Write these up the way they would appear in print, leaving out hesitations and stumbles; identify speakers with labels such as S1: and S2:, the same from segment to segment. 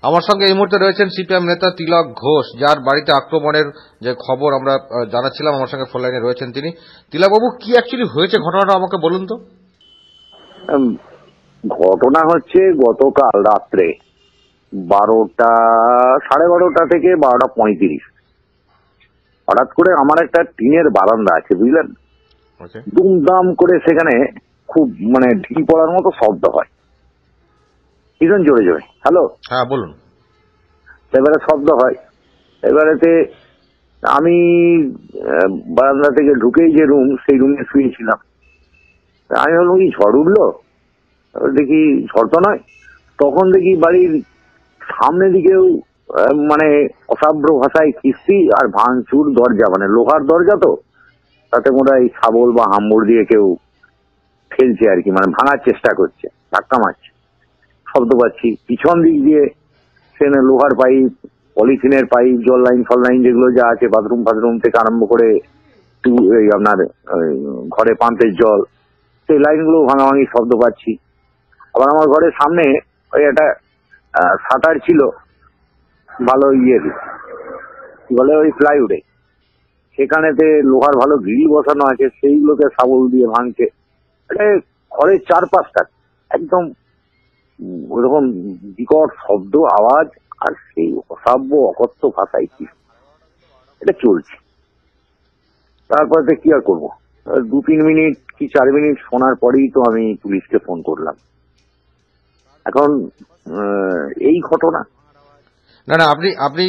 S1: আমার সঙ্গে এই মুহূর্তে রয়েছেন সিপিএম নেতা তিলক ঘোষ, যার বাড়িতে আক্রমণের যে খবর আমরা জানাচ্ছিলাম। আমার সঙ্গে ফোন লাইনে রয়েছেন তিনি। তিলকবাবু, কি অ্যাকচুয়ালি হয়েছে ঘটনাটা আমাকে বলুন তো।
S2: ঘটনা হচ্ছে গতকাল রাত্রে 12:30 থেকে 12:35 হঠাৎ করে আমার একটা টিনের বারান্দা আছে, বুঝলেন, দুমদাম করে সেখানে খুব ঢিল পড়ার মতো শব্দ হয়, ভীষণ জোরে জোরে। হ্যালো,
S1: হ্যাঁ বলুন।
S2: এবারে শব্দ হয়, এবারেতে আমি বারান্দা থেকে ঢুকেই যে রুম, সেই রুমে শুয়েছিলাম। আমি ভাবলাম কি ঝড় উঠলো, দেখি ঝড় তো নয়। তখন দেখি বাড়ির সামনে দিকেও অসাব্র ভাষায় কিস্তি আর ভাঙচুর দরজা, লোহার দরজা তো, তাতে মনে হয় শাবল বা হাম্বর দিয়ে কেউ ফেলছে আর কি, ভাঙার চেষ্টা করছে, ধাক্কা মারছে, শব্দ পাচ্ছি। পিছন দিক দিয়ে সেখানে লোহার পাইপ, পলিথিনের পাইপ, জল লাইন ফল লাইন যেগুলো যা আছে, বাথরুম ফাথরুম থেকে আরম্ভ করে আপনার ঘরে পাম্পের জল, সেই লাইনগুলো ভাঙাভাঙি শব্দ পাচ্ছি। আবার আমার ঘরের সামনে ওই একটা শাটার ছিল, ভালো কি বলে ওই প্লাইউডে, সেখানেতে লোহার ভালো গ্রিল বসানো আছে, সেইগুলোকে শাবল দিয়ে ভাঙছে। ঘরের চারপাশটা একদম ওইরকম বিকট শব্দ, আওয়াজ, আর সেই অসাব্য অকথ্য ভাষায় কি এটা চলছে। তারপরে কি আর করবো, 2-3 মিনিট কি 4 মিনিট শোনার পরেই তো আমি পুলিশকে ফোন করলাম। এখন এই ঘটনা।
S1: না না, আপনি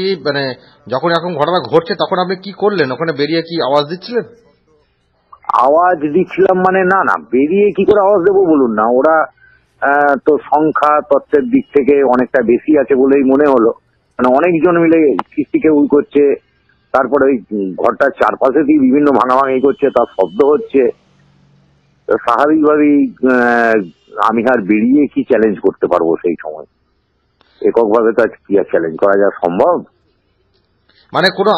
S1: যখন এরকম ঘটনা ঘটছে তখন আপনি কি করলেন? ওখানে বেরিয়ে কি আওয়াজ দিচ্ছিলেন?
S2: আওয়াজ দিচ্ছিলাম না, বেরিয়ে কি করে আওয়াজ দেবো বলুন না। ওরা তো সংখ্যা তত্ত্বের দিক থেকে অনেকটা বেশি আছে বলেই মনে হলো, অনেকজন মিলে কিস্তিকে উই করছে। তারপরে ওই ঘরটার চারপাশে দিয়ে বিভিন্ন ভাঙাভাঙি করছে, তার শব্দ হচ্ছে। স্বাভাবিকভাবেই আমি আর বেরিয়ে কি চ্যালেঞ্জ করতে পারবো সেই সময়? এককভাবে তো কি আর চ্যালেঞ্জ করা যা সম্ভব?
S1: কোনো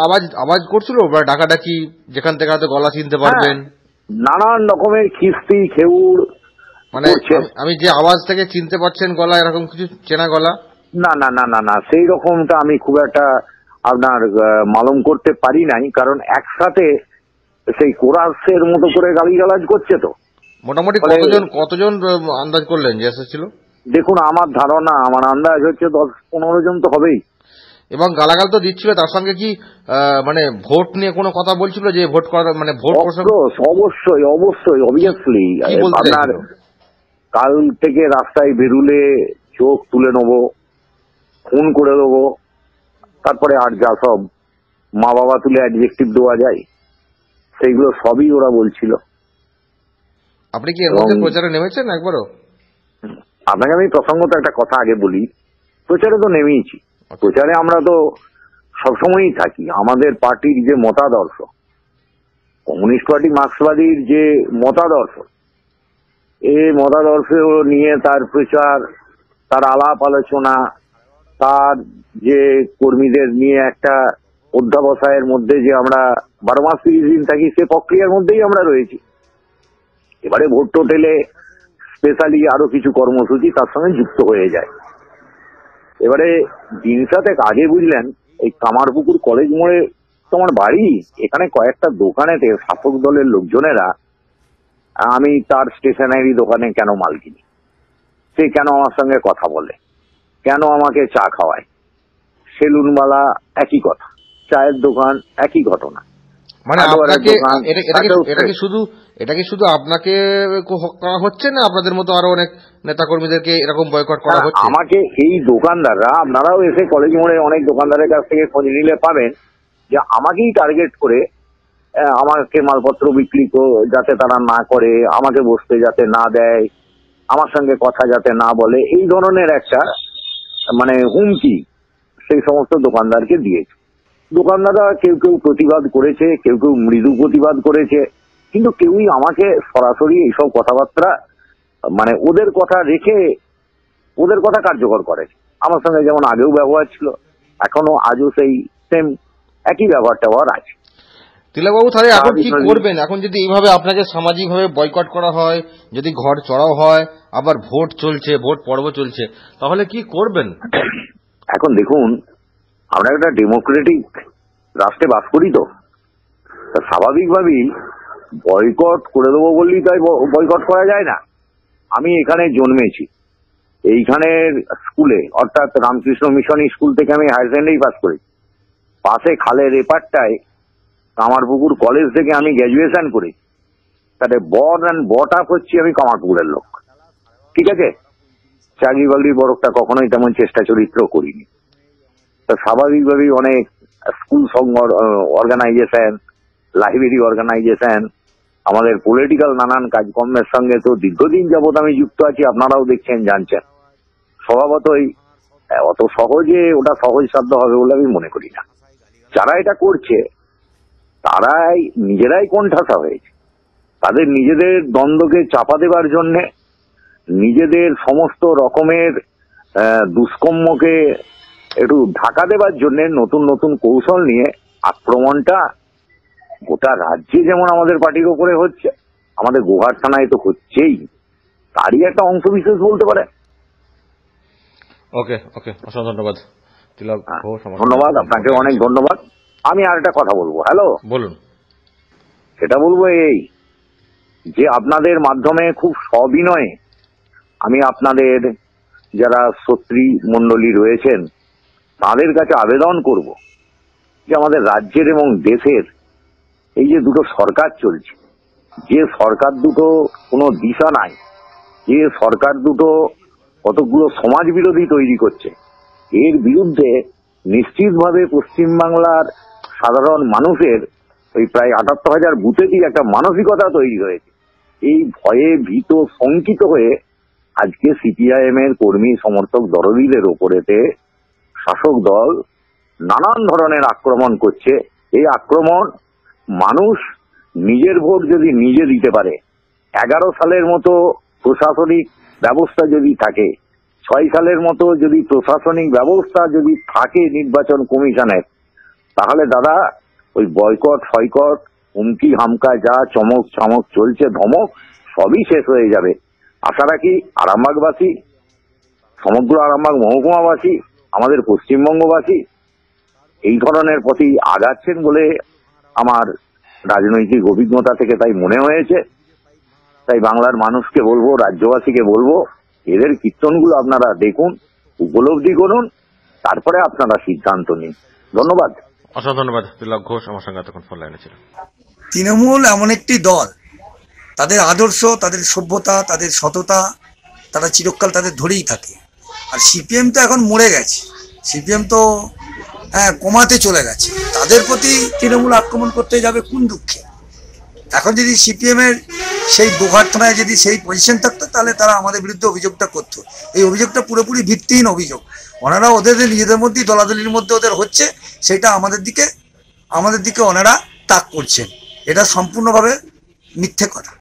S1: আওয়াজ করছিল, ডাকাডাকি, যেখান থেকে হয়তো গলা চিনতে পারবেন?
S2: নানান রকমের খিস্তি খেউড়।
S1: আমি যে আওয়াজ থেকে চিনতে পারছেন গলা, এরকম কিছু চেনা গলা?
S2: না, সেই রকমটা আমি খুব একটা আপনার মালুম করতে পারি নাই, কারণ একসাথে সেই কোরাসের মতো করে গালিগালাজ করছে। তো
S1: মোটামুটি কতজন আন্দাজ করলেন যে এসেছিল?
S2: দেখুন, আমার ধারণা, আমার আন্দাজ হচ্ছে 10-15 জন তো হবেই।
S1: এবং গালাগাল তো দিচ্ছিল, তার সঙ্গে কি ভোট নিয়ে কোনো কথা বলছিল, যে ভোট করা ভোট?
S2: অবশ্যই অবভিয়াসলি। আপনার কাল থেকে রাস্তায় বেরুলে চোখ তুলে নেবো, খুন করে দেবো, তারপরে আর যা সব মা বাবা তুলে অ্যাডজেক্টিভ দেওয়া যায়, সেইগুলো সবই ওরা বলছিল।
S1: আপনি কি এর মধ্যে প্রচারে নেমেছেন একবারও?
S2: আপনাকে আমি প্রসঙ্গত একটা কথা আগে বলি, প্রচারে তো নেমেইছি। প্রচারে আমরা তো সবসময়ই থাকি। আমাদের পার্টির যে মতাদর্শ, কমিউনিস্ট পার্টি মার্ক্সবাদীর যে মতাদর্শ, এই মতাদর্শ নিয়ে তার প্রচার, তার আলাপ আলোচনা, তার যে কর্মীদের নিয়ে একটা অধ্যাবসায়ের মধ্যে যে আমরা 12 মাস 30 দিন থাকি, সে প্রক্রিয়ার মধ্যেই আমরা রয়েছি। এবারে ভোট টোটেলে স্পেশালি আরো কিছু কর্মসূচি তার সঙ্গে যুক্ত হয়ে যায়। এবারে দিন সাতেক আগে, বুঝলেন, এই কামারপুকুর কলেজ মোড়ে তোমার বাড়ি, এখানে কয়েকটা দোকানেতে শাসক দলের লোকজনেরা, আমি তার স্টেশনারি দোকানে কেন মাল কিনি, সে কেন আমার সঙ্গে কথা বলে, কেন আমাকে চা খাওয়ায়, সেলুনওয়ালা একই কথা, চায়ের দোকান একই ঘটনা।
S1: এটা কি শুধু আপনাকে করা হচ্ছে না, আপনাদের মতো আরো অনেক নেতা কর্মীদেরকে এরকম বয়কট করা হচ্ছে?
S2: আমাকে এই দোকানদাররা, আপনারাও এসে কলেজ মোড়ে অনেক দোকানদারের কাছ থেকে খোঁজ নিলে পাবেন যে আমাকেই টার্গেট করে আমাকে মালপত্র বিক্রি যাতে তারা না করে, আমাকে বসতে যাতে না দেয়, আমার সঙ্গে কথা যাতে না বলে, এই ধরনের একটা হুমকি সেই সমস্ত দোকানদারকে দিয়েছে। দোকানদাররা কেউ প্রতিবাদ করেছে, কেউ মৃদু প্রতিবাদ করেছে, কিন্তু কেউই আমাকে সরাসরি এইসব কথাবার্তা ওদের কথা রেখে ওদের কথা কার্যকর করে। আমার সঙ্গে যেমন আগেও ব্যবহার ছিল, এখনো আজও সেই সেম একই ব্যবহার আছে।
S1: তিলকবাবু, তাহলে এখন কি করবেন? এখন যদি এইভাবে আপনাকে সামাজিকভাবে বয়কট করা হয়, যদি ঘর চড়াও হয়, আবার ভোট চলছে, ভোট পর্ব চলছে, তাহলে কি করবেন?
S2: এখন দেখুন, আমরা একটা ডেমোক্রেটিক রাষ্ট্রে বাস করি, তো তা স্বাভাবিকভাবেই বয়কট করে দেবো বললেই তাই বয়কট করা যায় না। আমি এখানে জন্মেছি, এইখানের স্কুলে অর্থাৎ রামকৃষ্ণ মিশন স্কুল থেকে আমি হায়ার সেকেন্ডারি পাস করি। পাশে খালের এপারটায় কামারপুকুর কলেজ থেকে আমি গ্র্যাজুয়েশন করি। তাতে বর্ন অ্যান্ড বট আপ হচ্ছি আমি কামারপুকুরের লোক, ঠিক আছে? চাকরি বাকরি বরফটা কখনোই তেমন চেষ্টা চরিত্র করিনি। তা স্বাভাবিকভাবেই অনেক স্কুল অর্গানাইজেশন, লাইব্রেরি অর্গানাইজেশন, আমাদের পলিটিক্যাল নানান কাজকর্মের সঙ্গে তো দীর্ঘদিন যাবৎ আমি যুক্ত আছি, আপনারাও দেখছেন, জানছেন। স্বভাবতই অত সহজে ওটা সহজ সাধ্য হবে বলে আমি মনে করি না। যারা এটা করছে তারাই নিজেরাই কোণঠাসা হয়েছে। তাদের নিজেদের দ্বন্দ্বকে চাপা দেবার জন্য, নিজেদের সমস্ত রকমের দুষ্কর্মকে একটু ঢাকা দেবার জন্য নতুন নতুন কৌশল নিয়ে আক্রমণটা গোটা রাজ্যে যেমন আমাদের পার্টির ওপরে হচ্ছে, আমাদের গোঘাট থানায় তো হচ্ছেই, তারই একটা অংশ বিশেষ বলতে পারে।
S1: ওকে ওকে, অসংখ্য ধন্যবাদ তিলক ঘোষ।
S2: ধন্যবাদ, আপনাকে অনেক ধন্যবাদ। আমি আর একটা কথা বলবো। হ্যালো,
S1: বলুন।
S2: সেটা বলবো এই যে আপনাদের মাধ্যমে খুব সবিনয়ে আমি আপনাদের যারা সত্রী মণ্ডলী রয়েছেন তাদের কাছে আবেদন করব যে আমাদের রাজ্যের এবং দেশের এই যে দুটো সরকার চলছে, যে সরকার দুটো কোনো দিশা নাই, যে সরকার দুটো কতগুলো সমাজ বিরোধী তৈরি করছে, এর বিরুদ্ধে নিশ্চিতভাবে পশ্চিমবাংলার সাধারণ মানুষের ওই প্রায় ৭৮,০০০ বুথেরই একটা মানসিকতা তৈরি হয়েছে। এই ভয়ে ভীত শঙ্কিত হয়ে আজকে সিপিআইএম এর কর্মী সমর্থক দরদিদের ওপরেতে শাসক দল নানান ধরনের আক্রমণ করছে। এই আক্রমণ মানুষ নিজের ভোট যদি নিজে দিতে পারে, 11 সালের মতো প্রশাসনিক ব্যবস্থা যদি থাকে, 6 সালের মতো যদি প্রশাসনিক ব্যবস্থা যদি থাকে নির্বাচন কমিশনের, তাহলে দাদা ওই বয়কট ফয়কট হুমকি হামকা যা চমক চমক চলছে, ধমক, সবই শেষ হয়ে যাবে। আশা রাখি আরামবাগবাসী, সমগ্র আরামবাগ মহকুমাবাসী, আমাদের পশ্চিমবঙ্গবাসী এই ধরনের পথে আগাচ্ছেন বলে আমার রাজনৈতিক অভিজ্ঞতা থেকে তাই মনে হয়েছে। তাই বাংলার মানুষকে বলবো, রাজ্যবাসীকে বলবো, এদের কীর্তনগুলো আপনারা দেখুন, উপলব্ধি করুন, তারপরে আপনারা সিদ্ধান্ত নিন। ধন্যবাদ।
S1: অসংখ্য ধন্যবাদ তিলক ঘোষ, আমার সঙ্গে এতক্ষণ ফোন লাইনে ছিল।
S3: তৃণমূল এমন একটি দল, তাদের আদর্শ, তাদের সভ্যতা, তাদের সততা, তারা চিরকাল তাদের ধরেই থাকে। আর সিপিএম তো এখন মরে গেছে, সিপিএম তো কমাতে চলে গেছে। তাদের প্রতি তৃণমূল আক্রমণ করতে যাবে কোন দুঃখে? এখন যদি সিপিএম এর সেই গোঘাট থানায় যদি সেই পজিশন থাকতো, তাহলে তারা আমাদের বিরুদ্ধে অভিযোগটা করতো। এই অভিযোগটা পুরোপুরি ভিত্তিহীন অভিযোগ। ওনারা ওদের নিজেদের মধ্যেই দলাদলির মধ্যে ওদের হচ্ছে, সেটা আমাদের দিকে ওনারা তাক করছেন। এটা সম্পূর্ণভাবে মিথ্যে কথা।